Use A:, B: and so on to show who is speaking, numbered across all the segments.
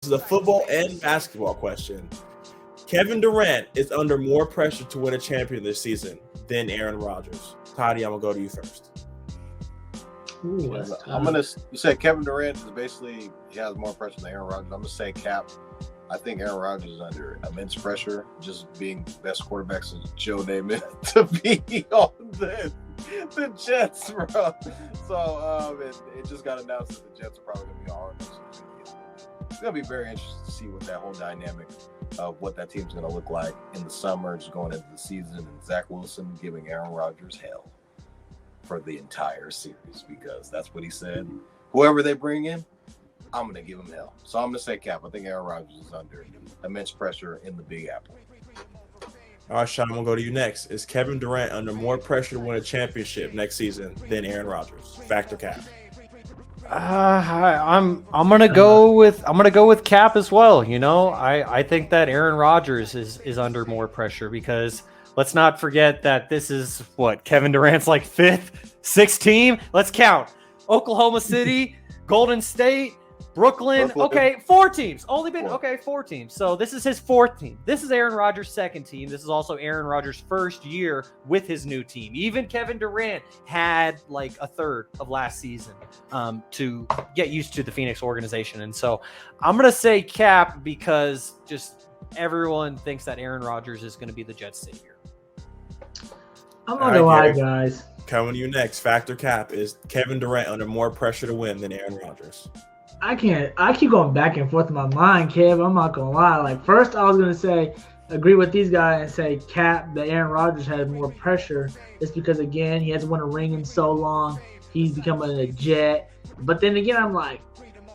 A: is a football and basketball question. Kevin Durant is under more pressure to win a champion this season than Aaron Rodgers. Toddy, I'm gonna go to you first.
B: Ooh,
C: You said Kevin Durant is basically he has more pressure than Aaron Rodgers. I'm gonna say Cap. I think Aaron Rodgers is under immense pressure, just being best quarterback since Joe Namath to be on the Jets, bro. So it just got announced that the Jets are probably gonna be all right. It's gonna be very interesting to see what that whole dynamic of what that team's gonna look like in the summer, just going into the season, and Zach Wilson giving Aaron Rodgers hell for the entire series, because that's what he said. Whoever they bring in, I'm going to give him hell. So I'm going to say Cap. I think Aaron Rodgers is under immense pressure in the Big Apple.
A: All right, Shaun, I'm going to go to you next. Is Kevin Durant under more pressure to win a championship next season than Aaron Rodgers? Fact or cap?
B: I'm gonna go with Cap as well. You know, I think that Aaron Rodgers is under more pressure, because let's not forget that this is what Kevin Durant's like fifth, sixth team. Let's count: Oklahoma City, Golden State, Brooklyn. Okay, 4 teams. Only been 4 teams. So this is his 4th team. This is Aaron Rodgers' 2nd team. This is also Aaron Rodgers' 1st year with his new team. Even Kevin Durant had like a third of last season to get used to the Phoenix organization. And so I'm gonna say Cap, because just everyone thinks that Aaron Rodgers is going to be the Jets' savior.
D: I'm not gonna lie, guys.
A: Coming to you next. Fact or cap? Is Kevin Durant under more pressure to win than Aaron Rodgers?
D: I keep going back and forth in my mind, Kev. I'm not gonna lie. Like, first I was gonna say agree with these guys and say Cap that Aaron Rodgers had more pressure, just because again he hasn't won a ring in so long. He's becoming a Jet. But then again, I'm like,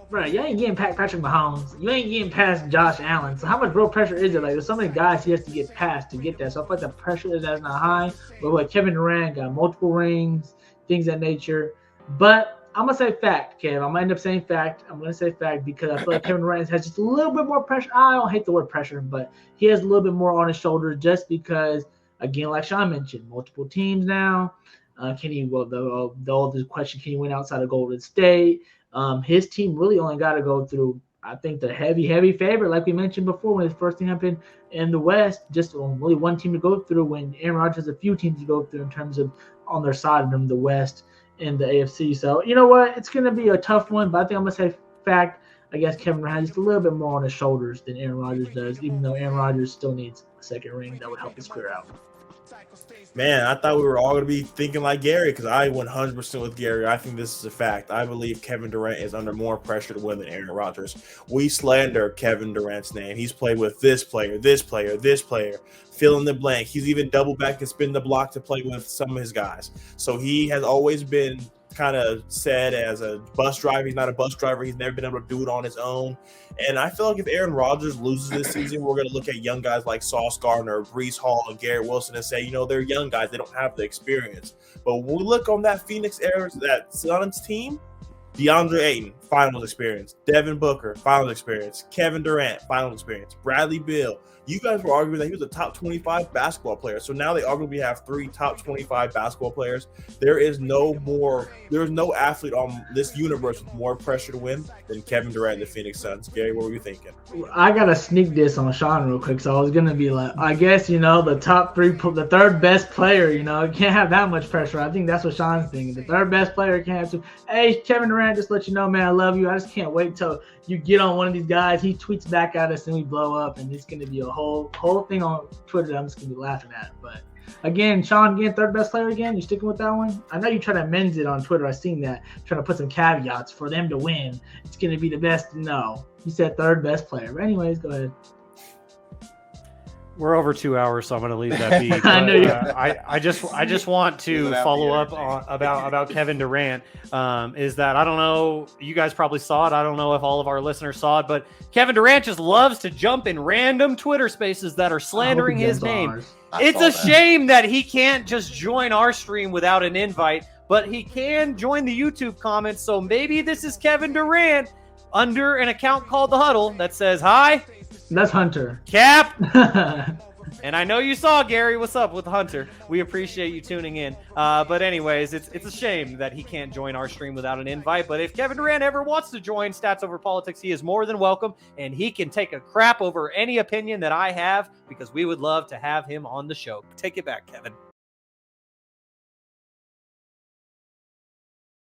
D: bro, you ain't getting past Patrick Mahomes. You ain't getting past Josh Allen. So how much real pressure is it? Like, there's so many guys he has to get past to get that. So I feel like the pressure is not high. But like Kevin Durant got multiple rings, things of that nature. But I'm going to say fact, Kev. I'm going to end up saying fact. I'm going to say fact because I feel like Kevin Durant has just a little bit more pressure. I don't hate the word pressure, but he has a little bit more on his shoulders, just because, again, like Shaun mentioned, multiple teams now. Can he, well, the question, can he win outside of Golden State? His team really only got to go through, I think, the heavy favorite, like we mentioned before, when his first team happened in the West, just only one team to go through, when Aaron Rodgers has a few teams to go through in terms of on their side of them, the West and the AFC. So, you know what? It's going to be a tough one, but I think I'm going to say fact. I guess Kevin Durant has just a little bit more on his shoulders than Aaron Rodgers does, even though Aaron Rodgers still needs a second ring that would help his career out.
A: Man, I thought we were all going to be thinking like Garry, because I 100% with Garry. I think this is a fact. I believe Kevin Durant is under more pressure to win than Aaron Rodgers. We slander Kevin Durant's name. He's played with this player, fill in the blank. He's even double back and spin the block to play with some of his guys. So he has always been kind of said as a bus driver. He's not a bus driver. He's never been able to do it on his own. And I feel like if Aaron Rodgers loses this season, we're going to look at young guys like Sauce Gardner, Breece Hall, and Garrett Wilson and say, you know, they're young guys. They don't have the experience. But when we look on that Phoenix era, that Suns team, DeAndre Ayton, finals experience. Devin Booker, finals experience. Kevin Durant, finals experience. Bradley Beal. You guys were arguing that he was a top 25 basketball player. So now they arguably have 3 top 25 basketball players. There is no athlete on this universe with more pressure to win than Kevin Durant and the Phoenix Suns. Garry, what were you thinking?
D: I got to sneak this on Shaun real quick. So I was going to be like, I guess, you know, the top 3, the third best player, you know, can't have that much pressure. I think that's what Shaun's thinking. The third best player can't have to. Hey, Kevin Durant, just let you know, man, I love you. I just can't wait till you get on one of these guys. He tweets back at us and we blow up, and it's going to be a whole thing on Twitter that I'm just going to be laughing at. But again, Shaun, again, third best player again. You sticking with that one? I know you try to amend it on Twitter. I seen that. Trying to put some caveats for them to win. It's going to be the best. No, you said third best player. But anyways, go ahead.
B: We're over 2 hours, so I'm going to leave that be. But,
D: I know you.
B: I just want to follow up on about Kevin Durant. Is that I don't know. You guys probably saw it. I don't know if all of our listeners saw it, but Kevin Durant just loves to jump in random Twitter spaces that are slandering his name. It's a shame that he can't just join our stream without an invite, but he can join the YouTube comments. So maybe this is Kevin Durant under an account called The Huddle that says, "Hi."
D: That's Hunter.
B: Cap. And I know you saw Gary. What's up with Hunter? We appreciate you tuning in. But anyways, it's a shame that he can't join our stream without an invite. But if Kevin Durant ever wants to join Stats Over Politics, he is more than welcome. And he can take a crap over any opinion that I have because we would love to have him on the show. Take it back, Kevin.